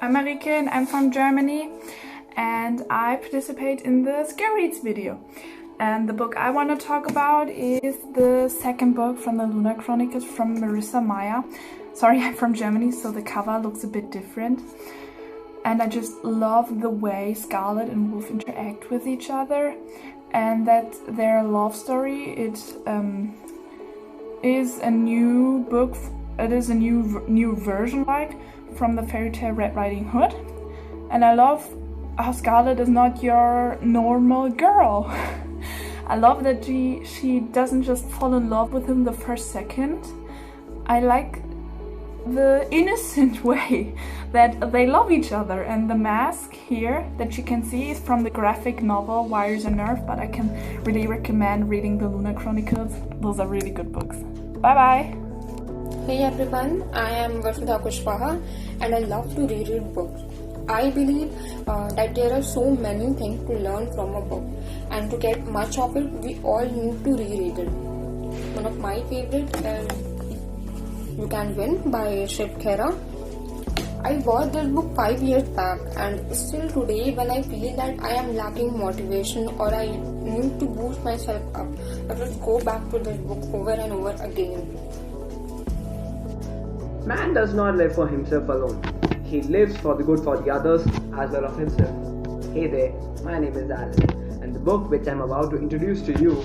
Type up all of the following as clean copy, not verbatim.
I'm Marike and I'm from Germany, and I participate in the Rereads video. And the book I want to talk about is the second book from the Lunar Chronicles from Marissa Meyer. Sorry, I'm from Germany, so the cover looks a bit different. And I just love the way Scarlet and Wolf interact with each other, and that their love story, it is a new book. It is a new version, like, from the fairy tale Red Riding Hood. And I love how Scarlet is not your normal girl. I love that she doesn't just fall in love with him the first second. I like the innocent way that they love each other, and the mask here that you can see is from the graphic novel Wires and Nerve, but I can really recommend reading the Lunar Chronicles. Those are really good books. Bye bye! Hey everyone, I am Varshudha Kushwaha and I love to reread books. I believe that there are so many things to learn from a book, and to get much of it, we all need to reread it. One of my favorites is You Can Win by Shiv Khera. I bought this book 5 years back, and still today when I feel that I am lacking motivation or I need to boost myself up, I just go back to this book over and over again. Man does not live for himself alone. He lives for the good for the others as well as himself. Hey there, my name is Alan, and the book which I am about to introduce to you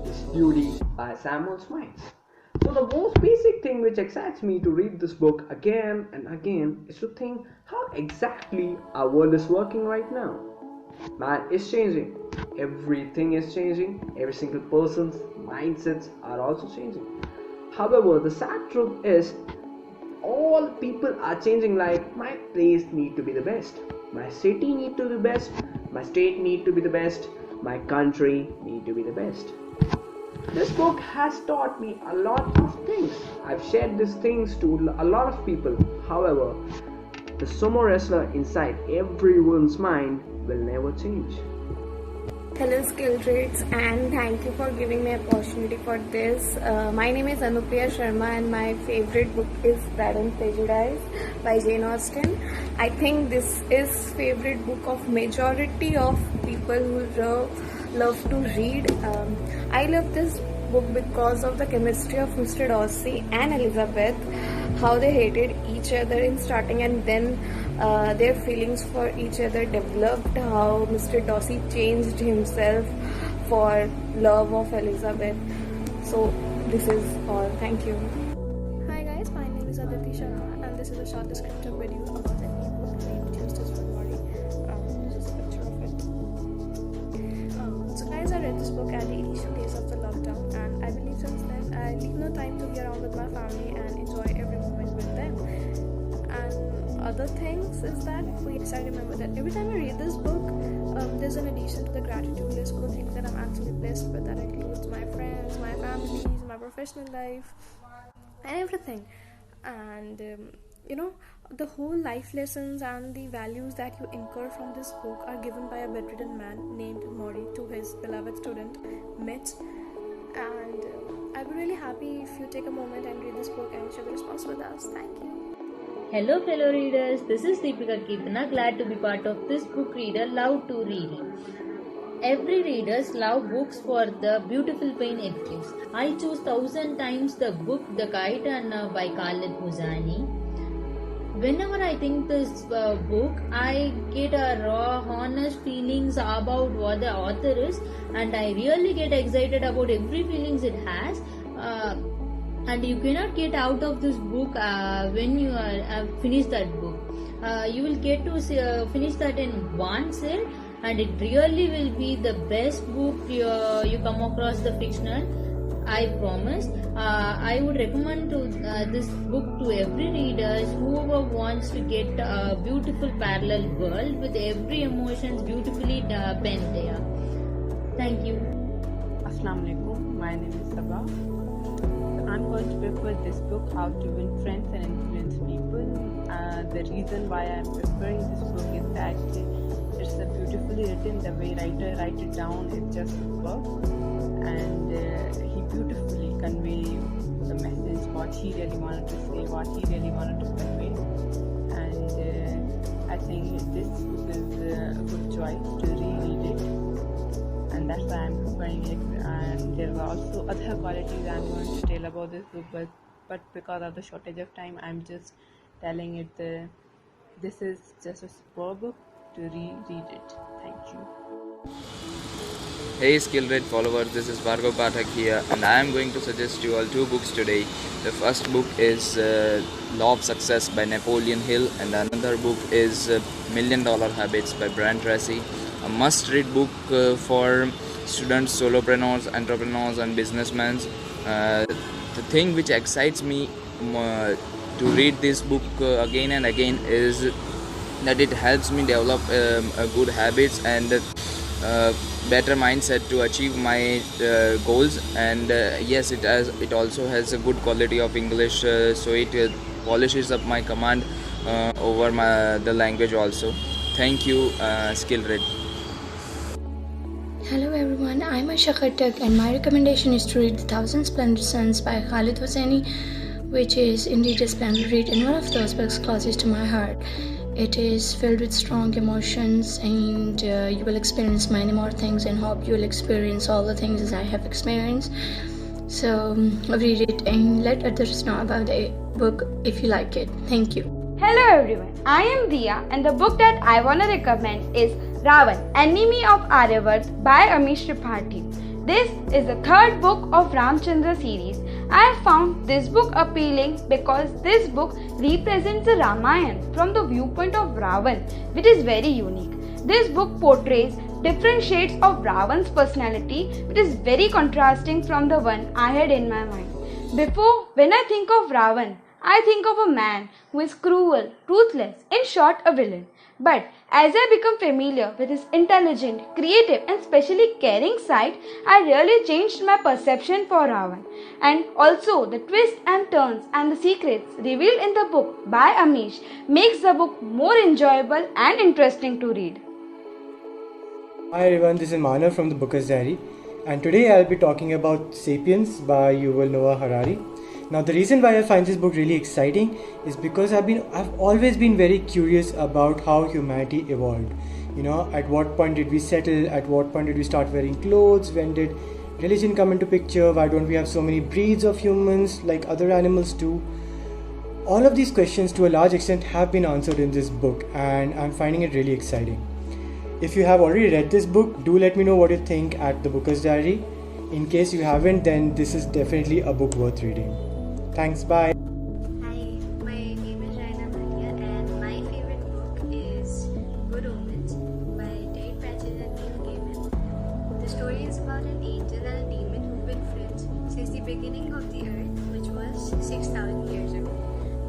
is Beauty by Samuel Smiles. So the most basic thing which excites me to read this book again and again is to think how exactly our world is working right now. Man is changing. Everything is changing. Every single person's mindsets are also changing. However, the sad truth is all people are changing. Like, my place need to be the best, my city need to be the best, my state need to be the best, my country need to be the best. This book has taught me a lot of things. I've shared these things to a lot of people. However, the sumo wrestler inside everyone's mind will never change. Hello skill traits, and thank you for giving me an opportunity for this. My name is Anupriya Sharma and my favorite book is Pride and Prejudice by Jane Austen. I think this is favorite book of majority of people who love to read. I love this book because of the chemistry of Mr. Darcy and Elizabeth, how they hated each other in starting and then their feelings for each other developed, how Mr. Darcy changed himself for love of Elizabeth. So this is all. Thank you. Hi guys, my name is Aditi Sharma and this is a short descriptive video about the new book named Justice for Mori. This is a picture of it. So guys, I read this book at the initial days of the lockdown, and I believe since then I leave no time to be around with my family and enjoy every moment with them. And other things is that, yes, I remember that every time I read this book, there's an addition to the gratitude list for the things that I'm actually blessed with. That includes my friends, my families, my professional life, and everything. And the whole life lessons and the values that you incur from this book are given by a bedridden man named Mori to his beloved student Mitch. And I'd be really happy if you take a moment and read this book and share the response with us. Thank you. Hello fellow readers, this is Deepika Kirtana, glad to be part of this book reader Love to Reading. Every readers love books for the beautiful pain it gives. I choose 1,000 times the book The Kite Runner by Khaled Hosseini. Whenever I think this book, I get a raw, honest feelings about what the author is, and I really get excited about every feelings it has. And you cannot get out of this book when you finish that book. You will get to finish that in one sitting, and it really will be the best book you come across the fictional. I promise. I would recommend this book to every reader, whoever wants to get a beautiful parallel world with every emotions beautifully penned there. Thank you. Assalamu alaikum. My name is Sabah. I'm going to prefer this book, How to Win Friends and Influence People. The reason why I'm preferring this book is that it's beautifully written. The way writer write it down is just superb, and he beautifully convey the message, what he really wanted to say, what he really wanted to convey. And I think this book is a good choice to reread it, and that's why I'm preferring it. And there are also other qualities I'm going to tell about this book, but because of the shortage of time, I'm just telling it. This is just a superb book to reread it. Thank you. Hey Skillread followers, this is Pattanaik here, and I am going to suggest you all two books today. The first book is Law of Success by Napoleon Hill, and another book is $1 Million Habits by Brian Tracy. A must-read book for students, solopreneurs, entrepreneurs, and businessmen. The thing which excites me to read this book again and again is that it helps me develop good habits and better mindset to achieve my goals. And yes, it also has a good quality of English, so it polishes up my command over the language also. Thank you, Skillread. Hello everyone, I'm Aisha Khattak and my recommendation is to read The Thousand Splendid Suns by Khalid Hosseini, which is indeed a splendid read and one of those books closest to my heart. It is filled with strong emotions, and you will experience many more things, and hope you will experience all the things as I have experienced. So read it and let others know about the book if you like it. Thank you. Hello everyone, I am Dia and the book that I want to recommend is Ravan, Enemy of Aryavarta by Amish Tripathi. This is the third book of Ramchandra series. I have found this book appealing because this book represents the Ramayana from the viewpoint of Ravan, which is very unique. This book portrays different shades of Ravan's personality, which is very contrasting from the one I had in my mind. Before, when I think of Ravan, I think of a man who is cruel, ruthless, in short a villain. But as I become familiar with his intelligent, creative and specially caring side, I really changed my perception for Ravan. And also the twists and turns and the secrets revealed in the book by Amish makes the book more enjoyable and interesting to read. Hi everyone, this is Manav from the Booker's Diary, and today I'll be talking about Sapiens by Yuval Noah Harari. Now the reason why I find this book really exciting is because I've always been very curious about how humanity evolved. At what point did we settle? At what point did we start wearing clothes? When did religion come into picture? Why don't we have so many breeds of humans like other animals do? All of these questions to a large extent have been answered in this book, and I'm finding it really exciting. If you have already read this book, do let me know what you think at the Booker's Diary. In case you haven't, then this is definitely a book worth reading. Thanks, bye. Hi, my name is Raina Bhatia and my favorite book is Good Omens by Ted Pratchett and Neil Gaiman. The story is about an angel and a demon who've been friends since the beginning of the earth, which was 6,000 years ago.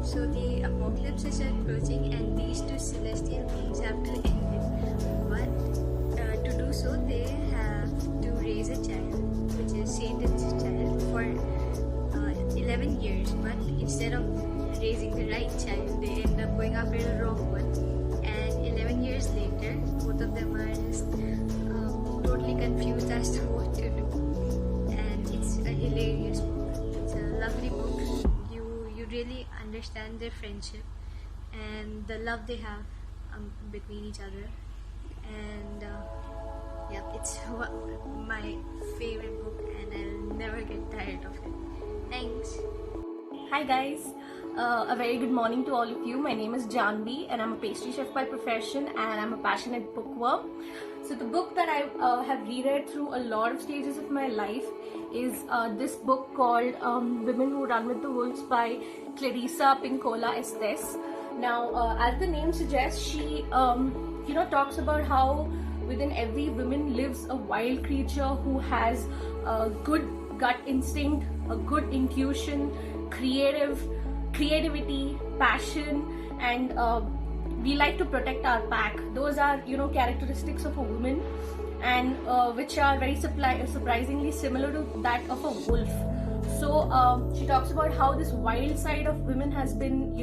So the apocalypse is approaching and these two celestial beings have to end it. But to do so, they have to raise a child, which is Satan's child, for 11 years, but instead of raising the right child, they end up going after the wrong one, and 11 years later, both of them are just totally confused as to what to do, and it's a hilarious book. It's a lovely book. You really understand their friendship and the love they have between each other, and yeah, it's my favorite book and I'll never get tired of it. Thanks. Hi guys, a very good morning to all of you. My name is Janvi and I'm a pastry chef by profession and I'm a passionate bookworm. So the book that I have reread through a lot of stages of my life is this book called Women Who Run with the Wolves by Clarissa Pinkola Estes. Now as the name suggests, she talks about how within every woman lives a wild creature who has a good gut instinct, a good intuition, creativity, passion, and we like to protect our pack. Those are characteristics of a woman, and which are very surprisingly similar to that of a wolf. So she talks about how this wild side of women has been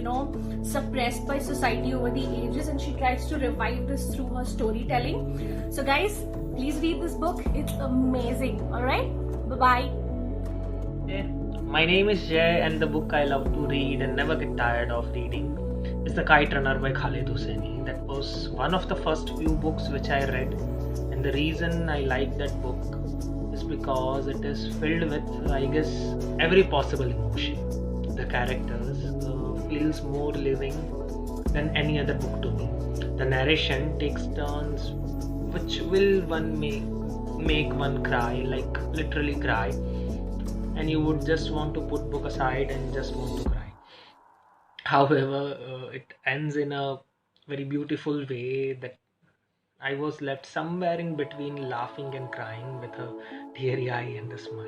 suppressed by society over the ages, and she tries to revive this through her storytelling. So guys, please read this book. It's amazing. Alright, bye bye. My name is Jay and the book I love to read and never get tired of reading is The Kite Runner by Khalid Hosseini. That was one of the first few books which I read, and the reason I like that book is because it is filled with, I guess, every possible emotion. The characters feels more living than any other book to me. The narration takes turns which will make one cry, like literally cry, and you would just want to put book aside and just want to cry. However, it ends in a very beautiful way that I was left somewhere in between laughing and crying with a teary eye and a smile.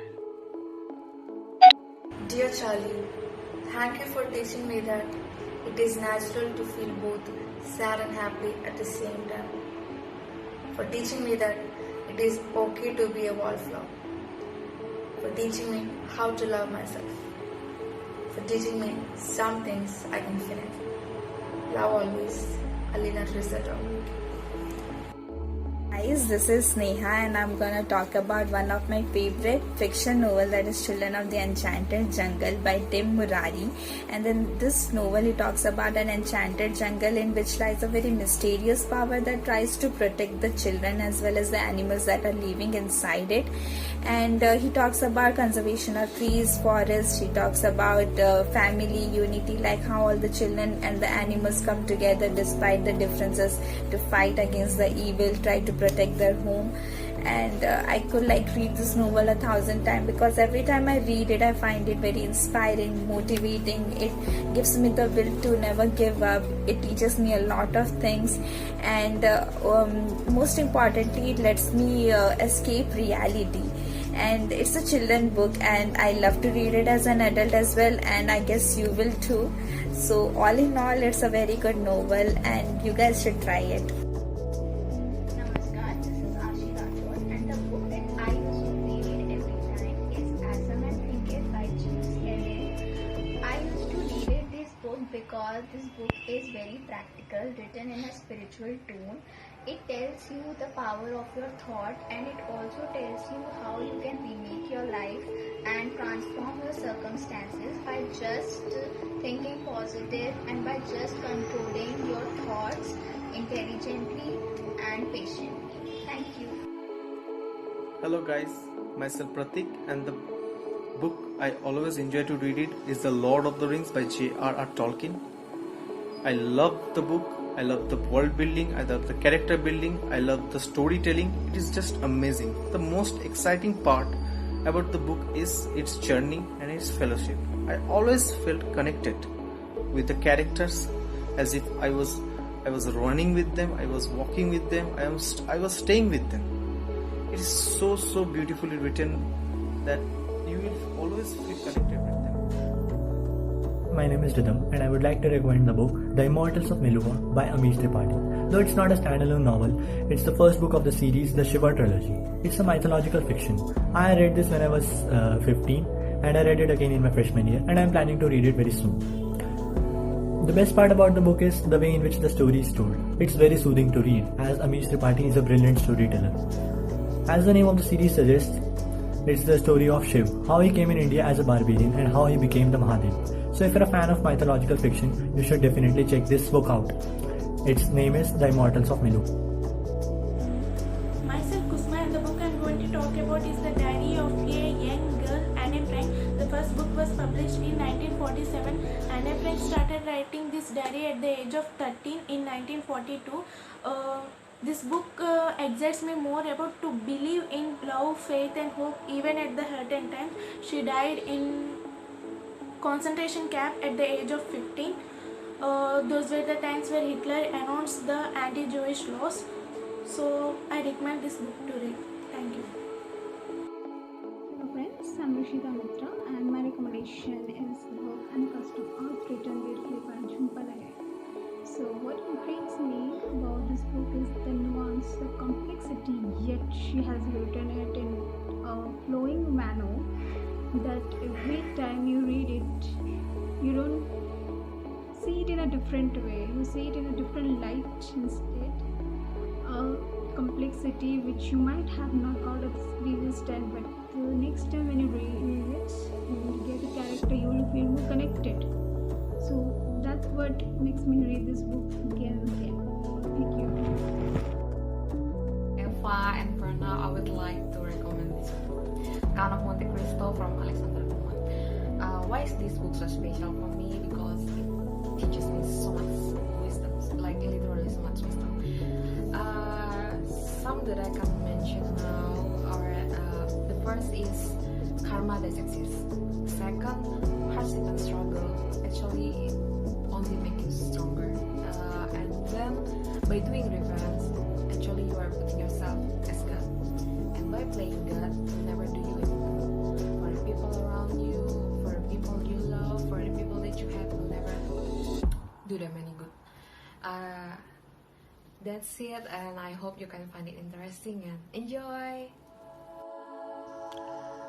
Dear Charlie, thank you for teaching me that it is natural to feel both sad and happy at the same time. For teaching me that it is okay to be a wallflower. For teaching me how to love myself. For teaching me some things I can finish. Love always, Alina Trisato. Guys, this is Sneha and I'm gonna talk about one of my favorite fiction novel, that is Children of the Enchanted Jungle by Tim Harari. And in this novel he talks about an enchanted jungle in which lies a very mysterious power that tries to protect the children as well as the animals that are living inside it. And he talks about conservation of trees, forests. He talks about family unity, like how all the children and the animals come together despite the differences to fight against the evil, try to protect their home. And I could read this novel 1,000 times because every time I read it I find it very inspiring, motivating. It gives me the will to never give up. It teaches me a lot of things, and most importantly it lets me escape reality. And it's a children book and I love to read it as an adult as well, and I guess you will too. So all in all, it's a very good novel and you guys should try it. Namaskar, this is Ashi Rathod, and the book that I used to reread every time is As a Man Thinketh by James Eliot. I used to reread this book because this book is very practical, written in a spiritual tone. It tells you the power of your thought, and it also tells you how you can remake your life and transform your circumstances by just thinking positive and by just controlling your thoughts intelligently and patiently. Thank you. Hello guys, myself Pratik, and the book I always enjoy to read it is The Lord of the Rings by J.R.R. Tolkien. I love the book. I love the world building, I love the character building, I love the storytelling. It is just amazing. The most exciting part about the book is its journey and its fellowship. I always felt connected with the characters, as if I was running with them, I was walking with them, I was staying with them. It is so beautifully written that you will always feel connected with them. My name is Rhythm and I would like to recommend the book The Immortals of Meluha by Amish Tripathi. Though it's not a standalone novel, it's the first book of the series, the Shiva trilogy. It's a mythological fiction. I read this when I was 15 and I read it again in my freshman year, and I'm planning to read it very soon. The best part about the book is the way in which the story is told. It's very soothing to read, as Amish Tripathi is a brilliant storyteller. As the name of the series suggests, it's the story of Shiv, how he came in India as a barbarian and how he became the Mahadev. So if you're a fan of mythological fiction, you should definitely check this book out. Its name is The Immortals of Meluha. Myself Kusma, and the book I'm going to talk about is The Diary of a Young Girl, Anne Frank. The first book was published in 1947. Anne Frank started writing this diary at the age of 13 in 1942. This book excites me more about to believe in love, faith and hope even at the hurting times. She died in concentration camp at the age of 15. Those were the times where Hitler announced the anti-Jewish laws. So I recommend this book to read. Thank you. Hello friends, I'm Rishita Mitra and my recommendation is the book Uncustom Art written beautifully by Yuval. So what intrigues me about this book is the nuance, the complexity, yet she has written it in a flowing manner that every time you read it, you don't see it in a different way, you see it in a different light instead. Complexity which you might have not got at the previous time, but the next time when you read it, you will get a character, you will feel more connected. So that what makes me read this book again and again. Thank you. Eva and Verna, I would like to recommend this book, Count of Monte Cristo from Alexander Dumas. Why is this book so special for me? Because it teaches me so much wisdom, like literally so much wisdom. Some that I can mention now are the first is karma does exist. Second, hardship and struggle actually only make you stronger. And then by doing reverence, actually you are putting yourself as God. And by playing God, will never do you any good. For the people around you, for the people you love, for the people that you have, will never do them any good. That's it, and I hope you can find it interesting and enjoy.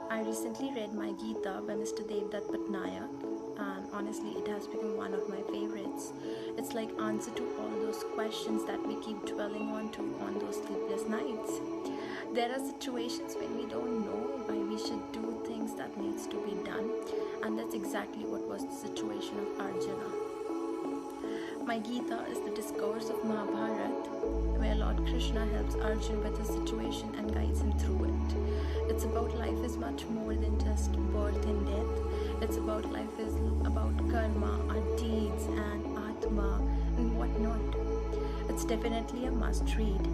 I recently read my Gita by Mr. Devdutt Pattanaik, and honestly it has become one of my favorites. It's like answer to all those questions that we keep dwelling on those sleepless nights. There are situations when we don't know why we should do things that needs to be done, and that's exactly what was the situation of Arjuna. My Gita is the discourse of Mahabharata, where Lord Krishna helps Arjuna with his situation and guides him through it. It's about life is much more than just birth and death. It's about life is about karma, our deeds, and atma, and whatnot. It's definitely a must read,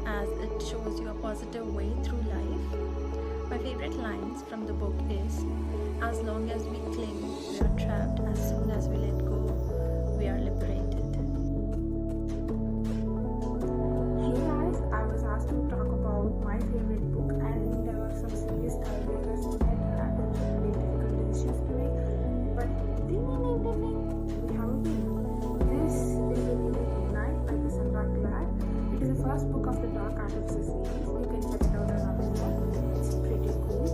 as it shows you a positive way through life. My favorite lines from the book is, as long as we cling, we are trapped. As soon as we let go, we are liberated. Hey guys, I was asked to talk about my favorite book, and there were some serious tiebreakers in it, and there were really difficult decisions to make. But ding, we have a win. This is the new Night by Cassandra Clare. It is the first book of the Dark Artifice series. You can check it out on Amazon. It's pretty cool.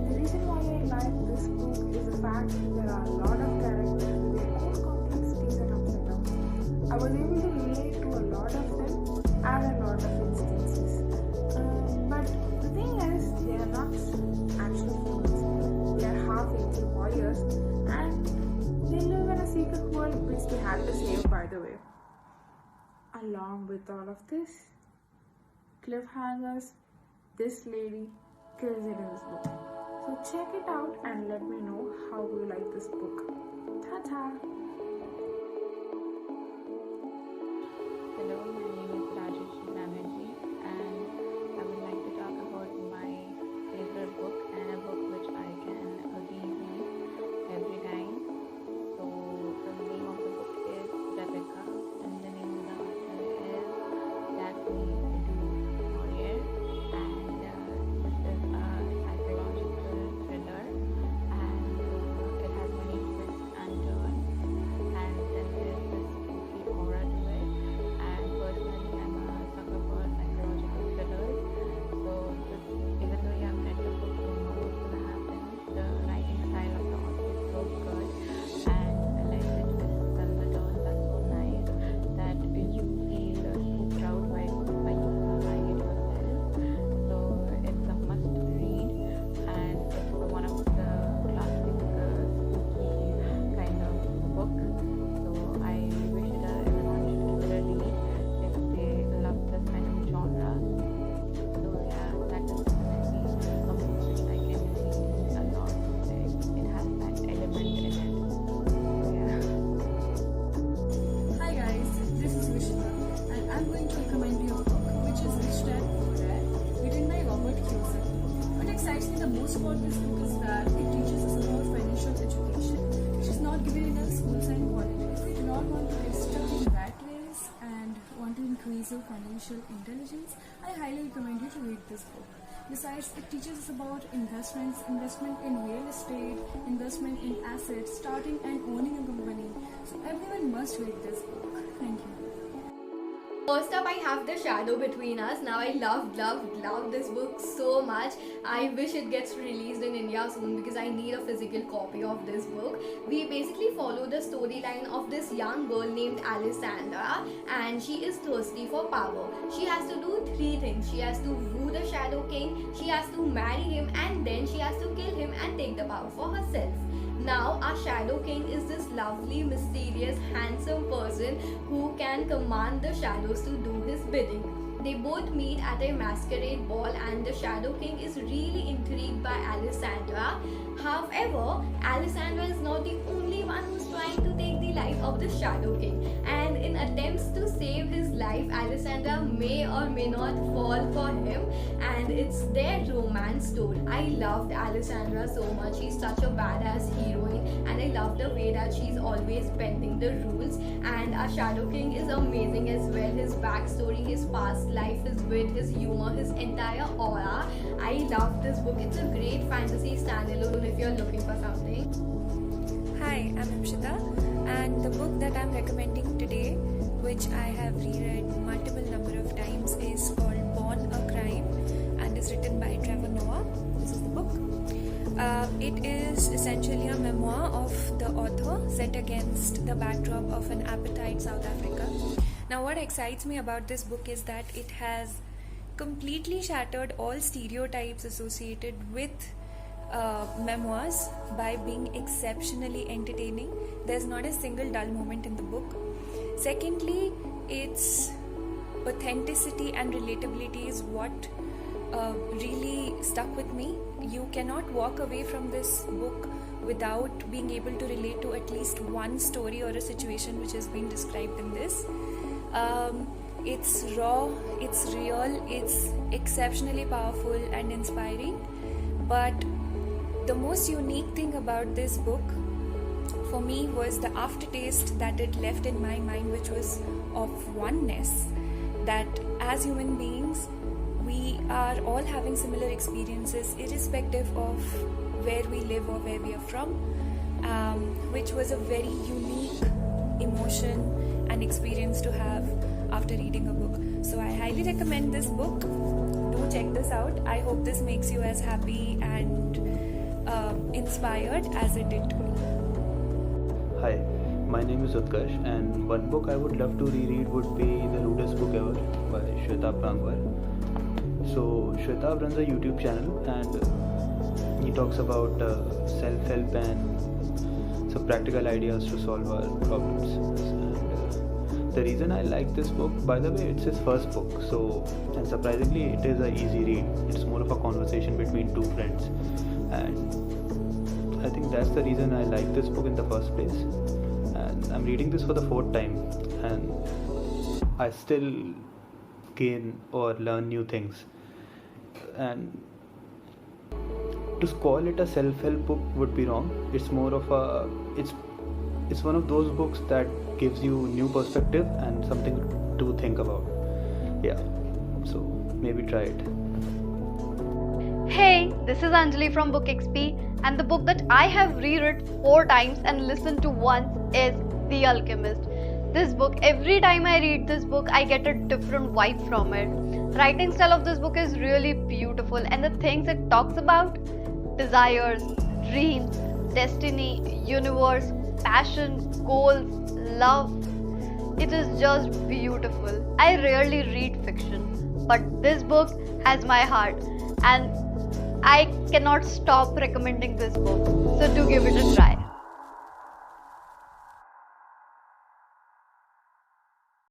The reason why I like this book is the fact that there are a lot of characters with their own complexities and ups and downs. I was able to relate to a lot of them and a lot of instances. But the thing is, they are not actual humans. They are half angel warriors, and they live in a secret world which they had to save, by the way. Along with all of this, cliffhangers, this lady kills it in this book. So check it out and let me know how you like this book. Ta-ta! Hello, my name is Rajesh Banerjee, and I would like to talk about my favorite book and a book which I can reread every time. So the name of the book is Rebecca, and the name of the author is Daphne du Maurier, and this is a psychological thriller, and it has many twists and turns, and then there's this spooky aura to it. And personally, I'm a sucker for psychological thrillers. So even though you have read the book, you know what's gonna happen. The writing style of the author is so good, and like the twists and the turns are so nice that you feel spooked out by you writing it yourself. So it's a must read, and it's one of the classic spooky kind of book. So I wish that everyone should give it a read if they love this kind of genre. So yeah, that is definitely a book which I can read a lot. Like, it has that element in it. So yeah. Hi guys, this is Vishnu, and I'm going to recommend you a book which is Rich Dad Poor Dad, written by Robert Kiyosaki. What excites me the most about this book is that it teaches us about financial education, which is not given in our schools and colleges. If you do not want to get stuck in rat race and want to increase your financial intelligence, I highly recommend you to read this book. Besides, it teaches us about investments, investment in real estate, investment in assets, starting and owning a company. So everyone must read this book. Thank you. First up, I have The Shadow Between Us. Now, I love this book so much. I wish it gets released in India soon because I need a physical copy of this book. We basically follow the storyline of this young girl named Alessandra, and she is thirsty for power. She has to do 3 things. She has to woo the Shadow King, she has to marry him, and then she has to kill him and take the power for herself. Now, our Shadow King is this lovely, mysterious, handsome person who can command the shadows to do his bidding. They both meet at a masquerade ball, and the Shadow King is really intrigued by Alessandra. However, Alessandra is not the only one who's trying to take the life of the Shadow King, and in attempts to save his life, Alessandra may or may not fall for him, and it's their romance story. I loved Alessandra so much. She's such a badass heroine, and I love the way that she's always bending the rules. And our Shadow King is amazing as well. His backstory, his past life, his wit, his humor, his entire aura. I love this book. It's a great fantasy standalone if you're looking for something. Hi, I'm Imshita, and the book that I'm recommending today, which I have reread multiple number of times, is called Born a Crime and is written by Trevor Noah. This is the book. It is essentially a memoir of the author set against the backdrop of an apartheid South Africa. Now, what excites me about this book is that it has completely shattered all stereotypes associated with memoirs by being exceptionally entertaining. There's not a single dull moment in the book. Secondly, its authenticity and relatability is what really stuck with me. You cannot walk away from this book without being able to relate to at least one story or a situation which has been described in this. It's raw, it's real, it's exceptionally powerful and inspiring. But the most unique thing about this book for me was the aftertaste that it left in my mind, which was of oneness. That as human beings, we are all having similar experiences irrespective of where we live or where we are from, which was a very unique emotion and experience to have after reading a book. So I highly recommend this book. Do check this out. I hope this makes you as happy and inspired as it did to me. Hi, my name is Utkarsh, and one book I would love to reread would be the Rudest book ever by Shwetab Gangwar. So Shwetab runs a YouTube channel, and he talks about self-help and some practical ideas to solve our problems. And the reason I like this book, by the way, it's his first book, and surprisingly it is an easy read. It's more of a conversation between two friends, and I think that's the reason I like this book in the first place. And I'm reading this for the 4th time, and I still gain or learn new things. And to call it a self-help book would be wrong. It's more of a it's one of those books that gives you new perspective and something to think about. Yeah, so maybe try it. Hey, this is Anjali from Book XP, and the book that I have reread 4 times and listened to once is The Alchemist. This book, every time I read this book, I get a different vibe from it. Writing style of this book is really beautiful, and the things it talks about, desires, dreams, destiny, universe, passion, goals, love, it is just beautiful. I rarely read fiction, but this book has my heart, and I cannot stop recommending this book, so do give it a try.